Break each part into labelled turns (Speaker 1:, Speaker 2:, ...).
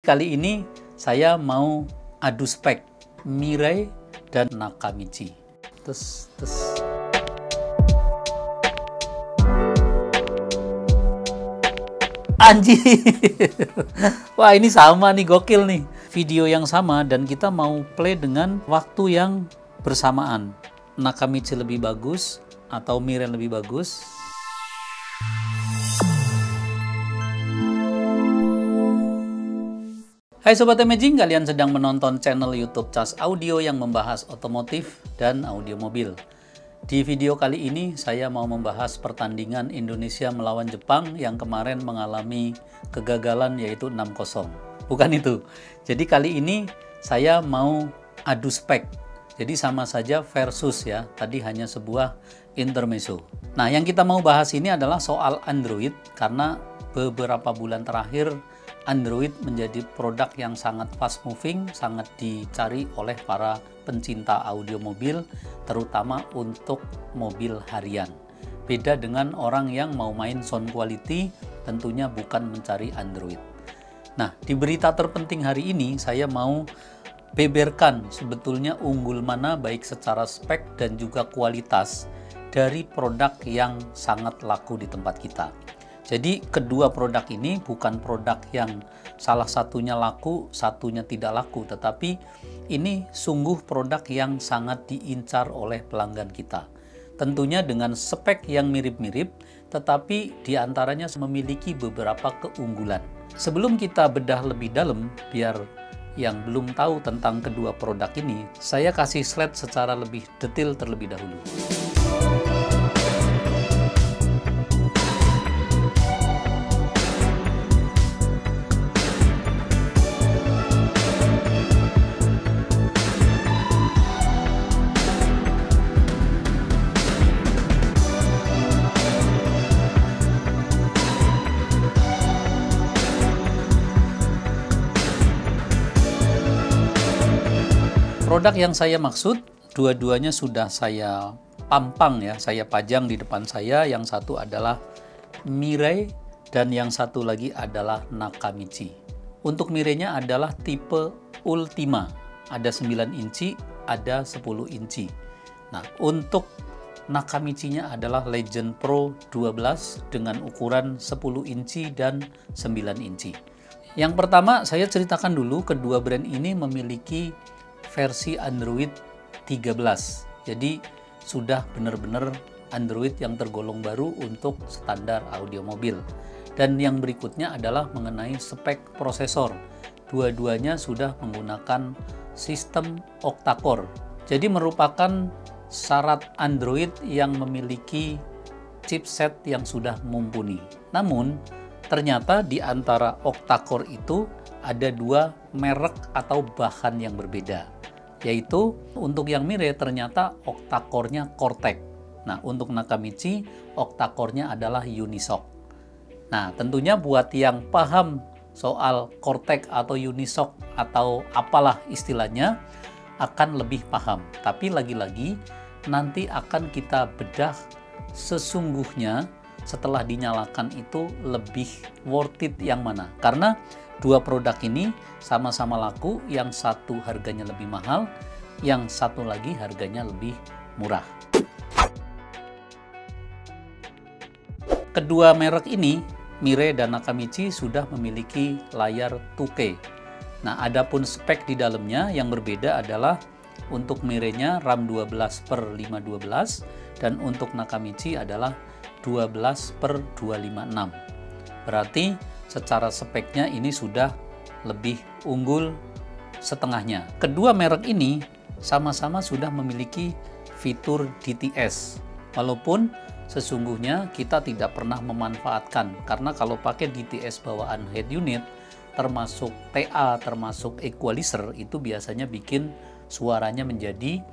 Speaker 1: kali ini saya mau adu spek Mirai dan Nakamichi. Anjir. Wah, ini sama nih, gokil nih. Video yang sama dan kita mau play dengan waktu yang bersamaan. Nakamichi lebih bagus atau Mirai lebih bagus? Hai Sobat Imaging, kalian sedang menonton channel YouTube Cas Audio yang membahas otomotif dan audio mobil. Di video kali ini saya mau membahas pertandingan Indonesia melawan Jepang yang kemarin mengalami kegagalan, yaitu 6-0. Bukan itu. Jadi kali ini saya mau adu spek. Jadi sama saja versus ya, tadi hanya sebuah intermezzo. Nah, yang kita mau bahas ini adalah soal Android, karena beberapa bulan terakhir Android menjadi produk yang sangat fast moving, sangat dicari oleh para pencinta audio mobil, terutama untuk mobil harian. Beda dengan orang yang mau main sound quality, tentunya bukan mencari Android. Nah, di berita terpenting hari ini saya mau beberkan sebetulnya unggul mana baik secara spek dan juga kualitas dari produk yang sangat laku di tempat kita. Jadi kedua produk ini bukan produk yang salah satunya laku, satunya tidak laku, tetapi ini sungguh produk yang sangat diincar oleh pelanggan kita. Tentunya dengan spek yang mirip-mirip, tetapi diantaranya memiliki beberapa keunggulan. Sebelum kita bedah lebih dalam, biar yang belum tahu tentang kedua produk ini, saya kasih slide secara lebih detail terlebih dahulu. Produk yang saya maksud, dua-duanya sudah saya pampang ya, saya pajang di depan saya. Yang satu adalah Mirai dan yang satu lagi adalah Nakamichi. Untuk Mirai-nya adalah tipe Ultima, ada 9 inci, ada 10 inci. Nah, untuk Nakamichi-nya adalah Legend Pro 12 dengan ukuran 10 inci dan 9 inci. Yang pertama, saya ceritakan dulu, kedua brand ini memiliki versi Android 13. Jadi sudah benar-benar Android yang tergolong baru untuk standar audio mobil. Dan yang berikutnya adalah mengenai spek prosesor. Dua-duanya sudah menggunakan sistem octa-core. Jadi merupakan syarat Android yang memiliki chipset yang sudah mumpuni. Namun ternyata di antara octa-core itu ada dua merek atau bahan yang berbeda, yaitu untuk yang Mirai ternyata octa-core-nya Cortex. Nah, untuk Nakamichi octa-core-nya adalah Unisoc. Nah, tentunya buat yang paham soal Cortex atau Unisoc atau apalah istilahnya akan lebih paham. Tapi lagi-lagi nanti akan kita bedah sesungguhnya setelah dinyalakan itu lebih worth it yang mana. Karena dua produk ini sama-sama laku, yang satu harganya lebih mahal, yang satu lagi harganya lebih murah. Kedua merek ini, Mirai dan Nakamichi, sudah memiliki layar 2K. Nah, adapun spek di dalamnya yang berbeda adalah untuk Mirai-nya RAM 12/512 dan untuk Nakamichi adalah 12/256. Berarti secara speknya ini sudah lebih unggul setengahnya. Kedua merek ini sama-sama sudah memiliki fitur DTS. Walaupun sesungguhnya kita tidak pernah memanfaatkan, karena kalau pakai DTS bawaan head unit, termasuk TA, termasuk equalizer, itu biasanya bikin suaranya menjadi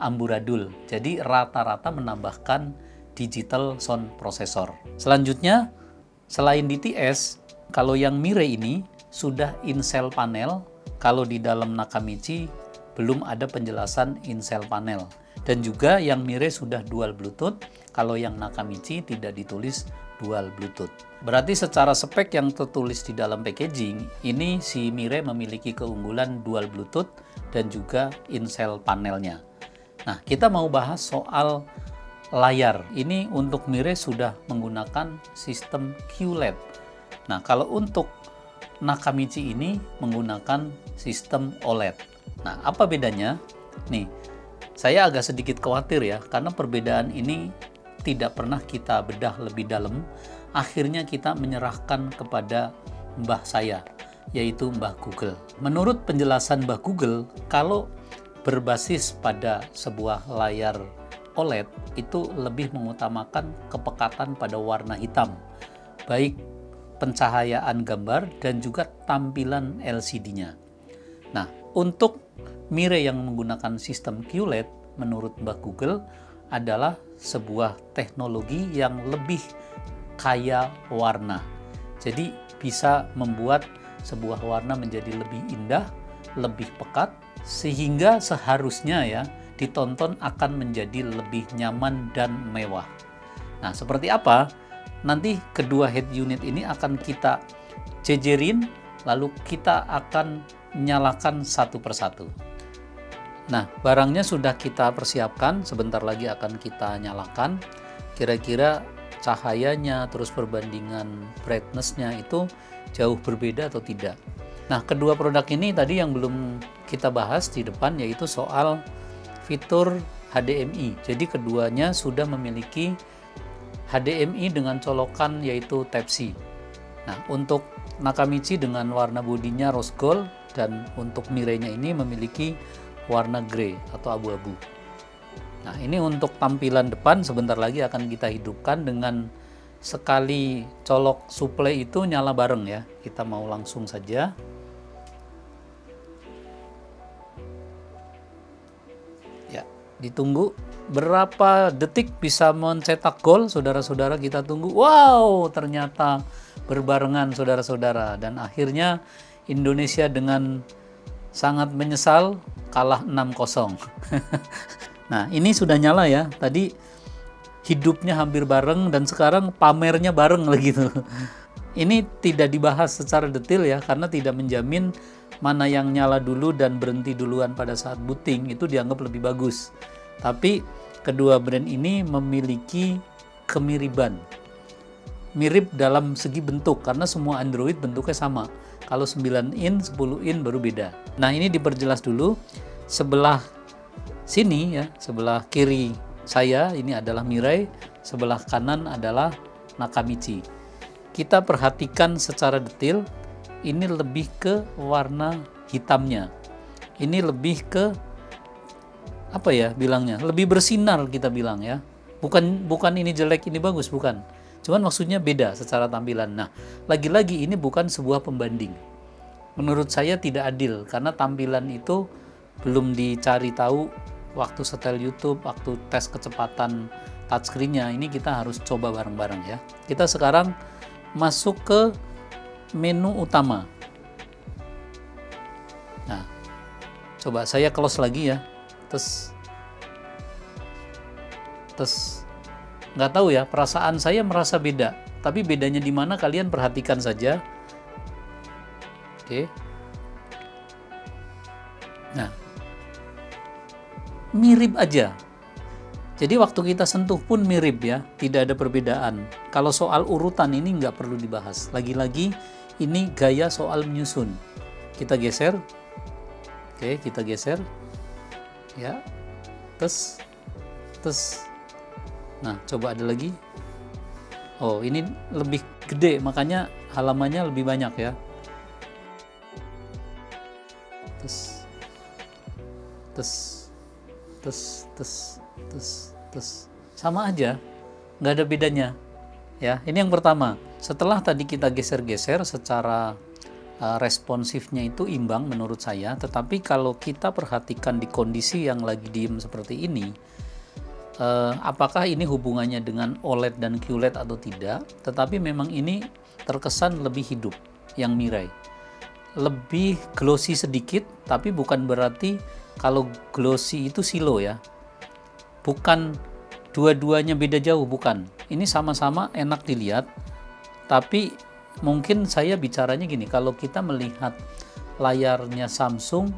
Speaker 1: amburadul. Jadi rata-rata menambahkan digital sound processor. Selanjutnya, selain DTS, kalau yang Mirai ini sudah in-cell panel, kalau di dalam Nakamichi belum ada penjelasan in-cell panel. Dan juga yang Mirai sudah dual Bluetooth, kalau yang Nakamichi tidak ditulis dual Bluetooth. Berarti secara spek yang tertulis di dalam packaging, ini si Mirai memiliki keunggulan dual Bluetooth dan juga in-cell panelnya. Nah, kita mau bahas soal layar. Ini untuk Mirai sudah menggunakan sistem QLED. Nah, kalau untuk Nakamichi ini menggunakan sistem OLED. Nah, apa bedanya? Nih, saya agak sedikit khawatir ya, karena perbedaan ini tidak pernah kita bedah lebih dalam. Akhirnya kita menyerahkan kepada mbah saya, yaitu Mbah Google. Menurut penjelasan Mbah Google, kalau berbasis pada sebuah layar OLED itu lebih mengutamakan kepekatan pada warna hitam, baik pencahayaan gambar dan juga tampilan LCD-nya. Nah, untuk Mirai yang menggunakan sistem QLED, menurut Mbah Google, adalah sebuah teknologi yang lebih kaya warna. Jadi bisa membuat sebuah warna menjadi lebih indah, lebih pekat, sehingga seharusnya ya ditonton akan menjadi lebih nyaman dan mewah. Nah, seperti apa? Nanti kedua head unit ini akan kita jejerin, lalu kita akan nyalakan satu persatu. Nah, barangnya sudah kita persiapkan, sebentar lagi akan kita nyalakan. Kira-kira cahayanya, terus perbandingan brightness-nya itu jauh berbeda atau tidak. Nah, kedua produk ini tadi yang belum kita bahas di depan, yaitu soal fitur HDMI. Jadi keduanya sudah memiliki HDMI dengan colokan yaitu Type-C. Nah, untuk Nakamichi dengan warna bodinya rose gold, dan untuk Mirai-nya ini memiliki warna grey atau abu-abu. Nah, ini untuk tampilan depan sebentar lagi akan kita hidupkan dengan sekali colok suplai itu nyala bareng ya. Kita mau langsung saja. Ya, ditunggu berapa detik bisa mencetak gol, saudara-saudara, kita tunggu. Wow, ternyata berbarengan saudara-saudara, dan akhirnya Indonesia dengan sangat menyesal kalah 6-0. Nah, ini sudah nyala ya. Tadi hidupnya hampir bareng dan sekarang pamernya bareng lagi tuh. Ini tidak dibahas secara detail ya, karena tidak menjamin mana yang nyala dulu dan berhenti duluan pada saat booting itu dianggap lebih bagus. Tapi kedua brand ini memiliki kemiriban. Mirip dalam segi bentuk, karena semua Android bentuknya sama. Kalau 9 in, 10 in baru beda. Nah, ini diperjelas dulu. Sebelah sini ya, sebelah kiri saya ini adalah Mirai, sebelah kanan adalah Nakamichi. Kita perhatikan secara detail, ini lebih ke warna hitamnya. Ini lebih ke apa ya bilangnya? Lebih bersinar kita bilang ya. Bukan ini jelek, ini bagus, bukan. Cuman maksudnya beda secara tampilan. Nah, lagi-lagi ini bukan sebuah pembanding. Menurut saya tidak adil, karena tampilan itu belum dicari tahu waktu setel YouTube, waktu tes kecepatan touchscreen-nya. Ini kita harus coba bareng-bareng ya. Kita sekarang masuk ke menu utama. Nah, coba saya close lagi ya. Terus nggak tahu ya, perasaan saya merasa beda, tapi bedanya di mana kalian perhatikan saja. Oke. Nah, mirip aja. Jadi waktu kita sentuh pun mirip ya, tidak ada perbedaan. Kalau soal urutan ini nggak perlu dibahas. Lagi-lagi ini gaya soal menyusun. Kita geser. Oke, kita geser. Ya. Terus. Nah, coba ada lagi. Oh, ini lebih gede, makanya halamannya lebih banyak ya. Sama aja, nggak ada bedanya. Ya, ini yang pertama. Setelah tadi kita geser-geser, secara responsifnya itu imbang menurut saya. Tetapi kalau kita perhatikan di kondisi yang lagi diem seperti ini, apakah ini hubungannya dengan OLED dan QLED atau tidak, tetapi memang ini terkesan lebih hidup yang Mirai. Lebih glossy sedikit, tapi bukan berarti kalau glossy itu silo ya. Bukan dua-duanya beda jauh, bukan. Ini sama-sama enak dilihat, tapi mungkin saya bicaranya gini, kalau kita melihat layarnya Samsung,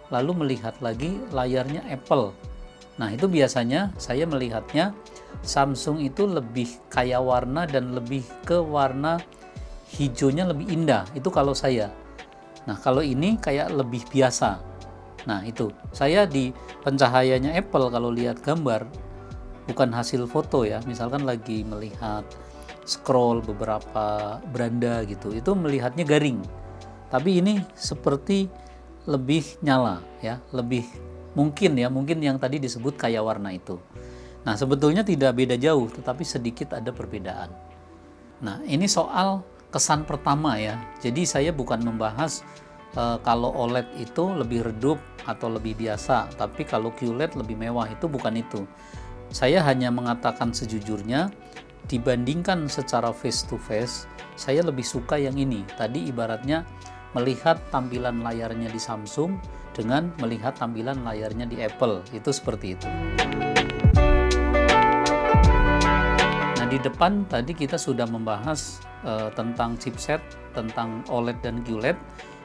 Speaker 1: lalu melihat lagi layarnya Apple. Nah, itu biasanya saya melihatnya Samsung itu lebih kaya warna dan lebih ke warna hijaunya lebih indah. Itu kalau saya. Nah, kalau ini kayak lebih biasa. Nah, itu. Saya di pencahayaannya Apple kalau lihat gambar, bukan hasil foto ya, misalkan lagi melihat scroll beberapa beranda gitu, itu melihatnya garing, tapi ini seperti lebih nyala ya, lebih mungkin yang tadi disebut kaya warna itu. Nah, sebetulnya tidak beda jauh, tetapi sedikit ada perbedaan. Nah, ini soal kesan pertama ya, jadi saya bukan membahas kalau OLED itu lebih redup atau lebih biasa, tapi kalau QLED lebih mewah, itu bukan itu. Saya hanya mengatakan sejujurnya, dibandingkan secara face to face, saya lebih suka yang ini. Tadi ibaratnya melihat tampilan layarnya di Samsung dengan melihat tampilan layarnya di Apple, itu seperti itu. Nah, di depan tadi kita sudah membahas tentang chipset, tentang OLED dan QLED.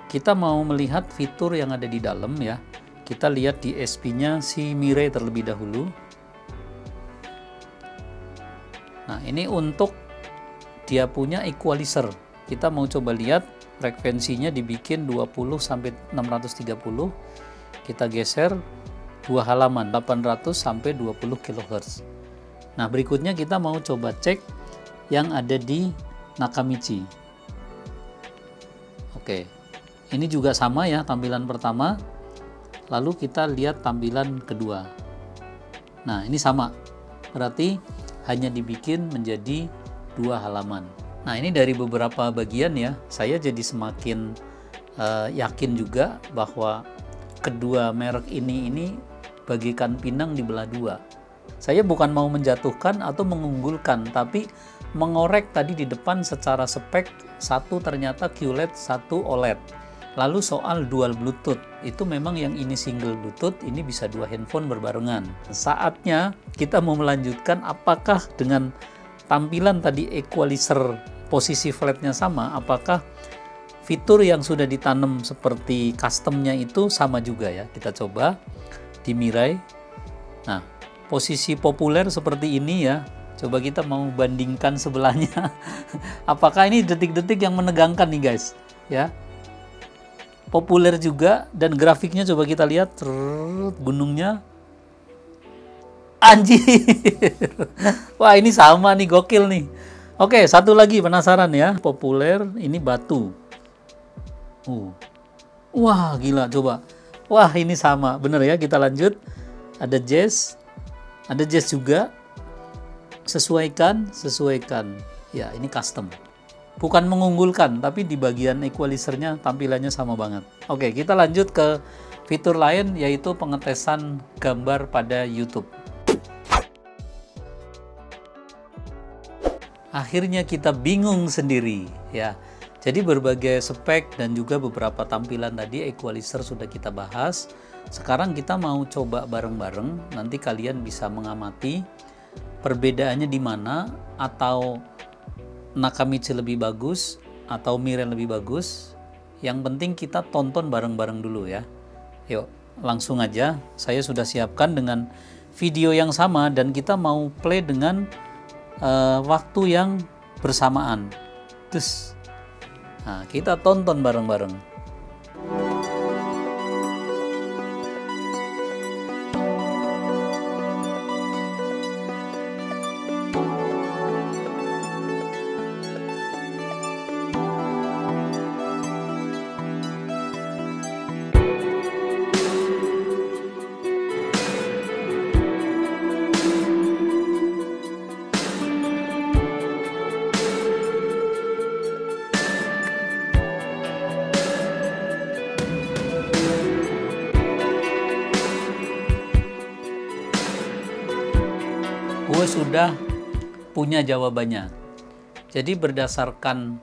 Speaker 1: Kita mau melihat fitur yang ada di dalam ya. Kita lihat di SP-nya si Mirai terlebih dahulu. Nah, ini untuk dia punya equalizer. Kita mau coba lihat frekuensinya dibikin 20 sampai 630. Kita geser 2 halaman 800 sampai 20 kHz. Nah, berikutnya kita mau coba cek yang ada di Nakamichi. Oke. Ini juga sama ya tampilan pertama. Lalu kita lihat tampilan kedua. Nah, ini sama. Berarti hanya dibikin menjadi 2 halaman. Nah, ini dari beberapa bagian ya, saya jadi semakin yakin juga bahwa kedua merek ini bagikan pinang dibelah dua. Saya bukan mau menjatuhkan atau mengunggulkan, tapi mengorek tadi di depan secara spek, satu ternyata QLED, satu OLED. Lalu soal dual Bluetooth, itu memang yang ini single Bluetooth, ini bisa 2 handphone berbarengan. Saatnya kita mau melanjutkan, apakah dengan tampilan tadi equalizer posisi flatnya sama, apakah fitur yang sudah ditanam seperti customnya itu sama juga ya. Kita coba di Mirai. Nah, posisi populer seperti ini ya. Coba kita mau bandingkan sebelahnya. Apakah ini detik-detik yang menegangkan nih guys ya. Populer juga, dan grafiknya coba kita lihat, gunungnya anjir. Wah, ini sama nih, gokil nih. Oke, satu lagi penasaran ya, populer ini batu. Wah, gila, coba. Wah, ini sama, bener ya. Kita lanjut. Ada jazz juga. Sesuaikan. Ya, ini custom. Bukan mengunggulkan, tapi di bagian equalizernya tampilannya sama banget. Oke, kita lanjut ke fitur lain, yaitu pengetesan gambar pada YouTube. Akhirnya kita bingung sendiri ya. Jadi berbagai spek dan juga beberapa tampilan tadi equalizer sudah kita bahas. Sekarang kita mau coba bareng-bareng, nanti kalian bisa mengamati perbedaannya di mana, atau Nakamichi lebih bagus atau Mirai lebih bagus. Yang penting kita tonton bareng-bareng dulu ya. Yuk, langsung aja. Saya sudah siapkan dengan video yang sama dan kita mau play dengan waktu yang bersamaan. Terus, nah, kita tonton bareng-bareng. Gue sudah punya jawabannya. Jadi berdasarkan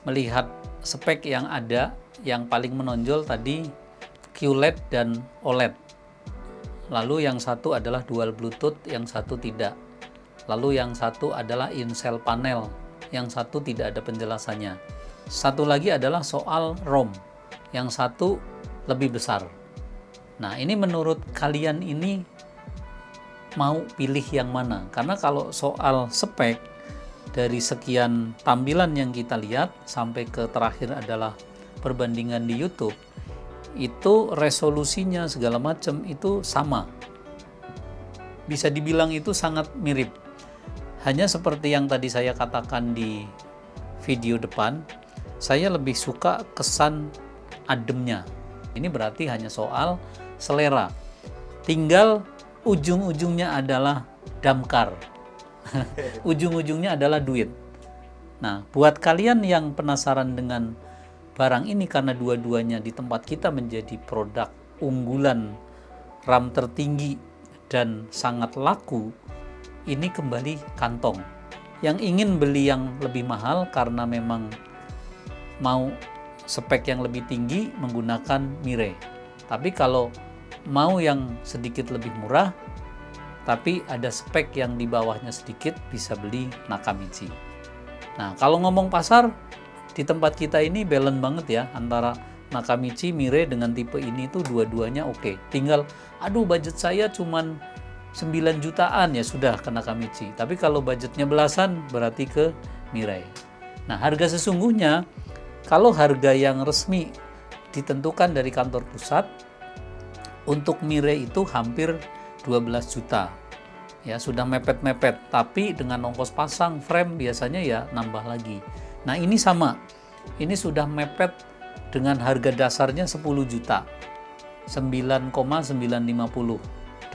Speaker 1: melihat spek yang ada, yang paling menonjol tadi QLED dan OLED. Lalu yang satu adalah dual Bluetooth, yang satu tidak. Lalu yang satu adalah in-cell panel, yang satu tidak ada penjelasannya. Satu lagi adalah soal ROM, yang satu lebih besar. Nah, ini menurut kalian ini mau pilih yang mana? Karena kalau soal spek, dari sekian tampilan yang kita lihat sampai ke terakhir adalah perbandingan di YouTube, itu resolusinya segala macam itu sama. Bisa dibilang itu sangat mirip. Hanya seperti yang tadi saya katakan di video depan, saya lebih suka kesan ademnya. Ini berarti hanya soal selera. Tinggal ujung-ujungnya adalah damkar. Ujung-ujungnya adalah duit. Nah, buat kalian yang penasaran dengan barang ini karena dua-duanya di tempat kita menjadi produk unggulan, RAM tertinggi dan sangat laku, ini kembali kantong. Yang ingin beli yang lebih mahal karena memang mau spek yang lebih tinggi menggunakan Mirai. Tapi kalau mau yang sedikit lebih murah tapi ada spek yang di bawahnya sedikit, bisa beli Nakamichi. Nah, kalau ngomong pasar di tempat kita ini balance banget ya antara Nakamichi, Mirai dengan tipe ini tuh dua-duanya oke. Tinggal aduh budget saya cuman 9 jutaan ya sudah ke Nakamichi. Tapi kalau budgetnya belasan berarti ke Mirai. Nah, harga sesungguhnya kalau harga yang resmi ditentukan dari kantor pusat untuk Mirai itu hampir 12 juta. Ya, sudah mepet-mepet, tapi dengan ongkos pasang frame biasanya ya nambah lagi. Nah, ini sama. Ini sudah mepet dengan harga dasarnya 10 juta. 9,950.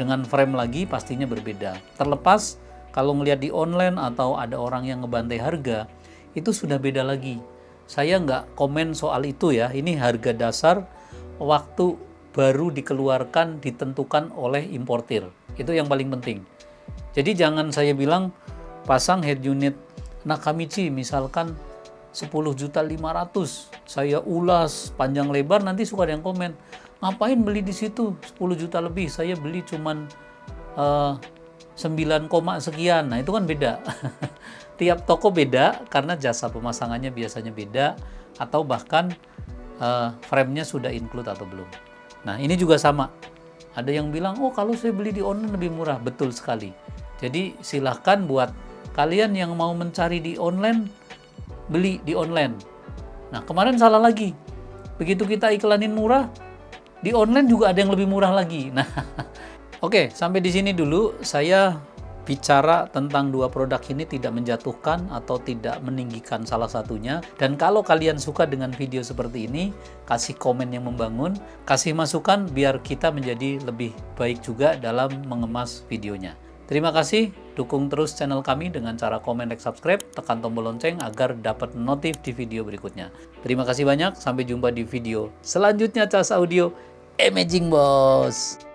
Speaker 1: Dengan frame lagi pastinya berbeda. Terlepas kalau ngelihat di online atau ada orang yang ngebantai harga, itu sudah beda lagi. Saya nggak komen soal itu ya. Ini harga dasar waktu baru dikeluarkan ditentukan oleh importir. Itu yang paling penting. Jadi jangan saya bilang pasang head unit Nakamichi misalkan 10.500.000. Saya ulas panjang lebar, nanti suka ada yang komen, ngapain beli di situ 10 juta lebih, saya beli cuman 9, sekian. Nah, itu kan beda. Tiap toko beda karena jasa pemasangannya biasanya beda atau bahkan frame-nya sudah include atau belum. Nah, ini juga sama. Ada yang bilang, oh kalau saya beli di online lebih murah. Betul sekali. Jadi silahkan buat kalian yang mau mencari di online, beli di online. Nah, kemarin salah lagi. Begitu kita iklanin murah, di online juga ada yang lebih murah lagi. Nah, oke, sampai di sini dulu. Saya bicara tentang dua produk ini tidak menjatuhkan atau tidak meninggikan salah satunya. Dan kalau kalian suka dengan video seperti ini, kasih komen yang membangun, kasih masukan biar kita menjadi lebih baik juga dalam mengemas videonya. Terima kasih, dukung terus channel kami dengan cara komen, like, subscribe, tekan tombol lonceng agar dapat notif di video berikutnya. Terima kasih banyak, sampai jumpa di video selanjutnya. Cas Audio, Amazing Boss!